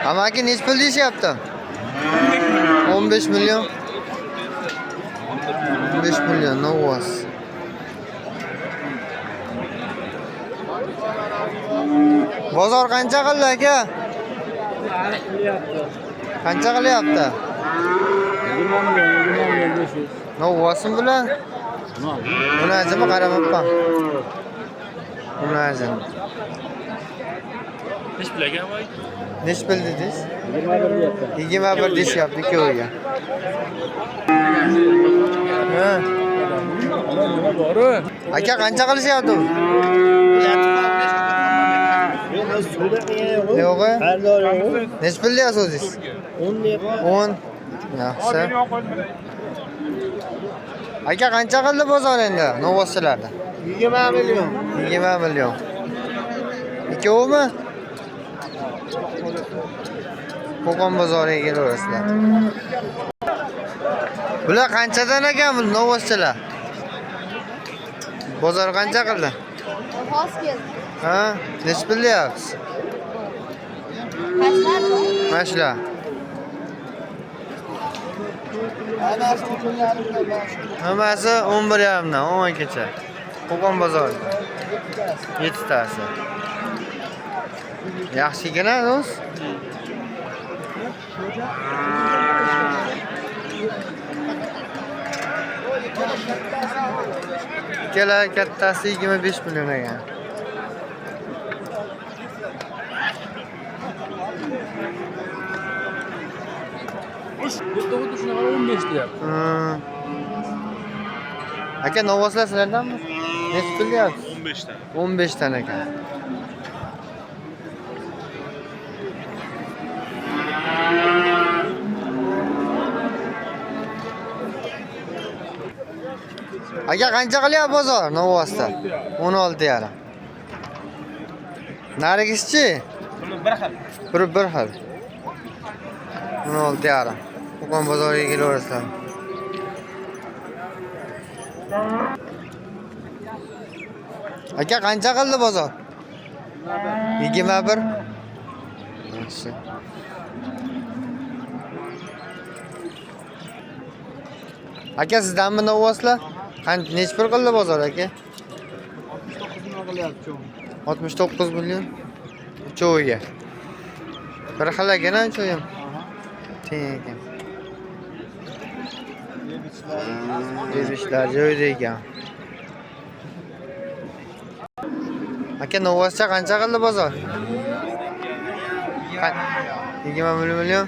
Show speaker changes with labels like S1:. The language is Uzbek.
S1: Amaki nech pul deyishyapti? 15 million. 15 million novvoz. Bozor qancha qildi aka? Qancha qilyapti?
S2: 20 million 500.
S1: Novvozmi bular? Buni azimi qaramabman. Buni azim.
S3: Nech pul aka voy?
S1: Nech pul dedingiz?
S2: 21 deyapti.
S1: 21 deyishyapti ikkoviga. Ha. Aka qancha qilishyapti? Yo'q. Nech pul deyapsiz o'zingiz?
S2: 10 deyapti.
S1: 10. Yaxshi. Aka qancha qildi bozor endi novvozchilarda?
S2: 20 million.
S1: 20 million. Ikkovimi? Qo'qon bozoriga kelaverasizlar. Bular qanchadan ekan bu novvozchilar? Bozor qancha qildi?
S4: Xos keldi.
S1: Ha? Nech pul deyapsiz? Mashla. Hammasi 11.5 dan 10 gacha. Qo'qon bozorida. 7 tasi. Yaxshigina do'st. Ikkala kattasi 25 million ekan.
S2: Xuddi shunaqa 15 deyapti.
S1: Aka novvozlar sizlardanmi? Nech pul deyapsiz?
S3: 15 dan.
S1: 15 dan ekan. Aka qancha qilyapti bozor novvozda? 16.5. Narigisi-chi? Bir xil. 16.5. Qo'qon bozoriga kelaverasizlar. Aka qancha qildi bozor? 21. Yaxshi. Aka sizdanmi novvozlar? Nech pul qildi bozor aka? 69 million. Uchoviga. Bir xil ekan uchovi ham. Teng ekan. Yebishlar joyida ekan. Aka novvozcha qancha qildi bozor? 20 million.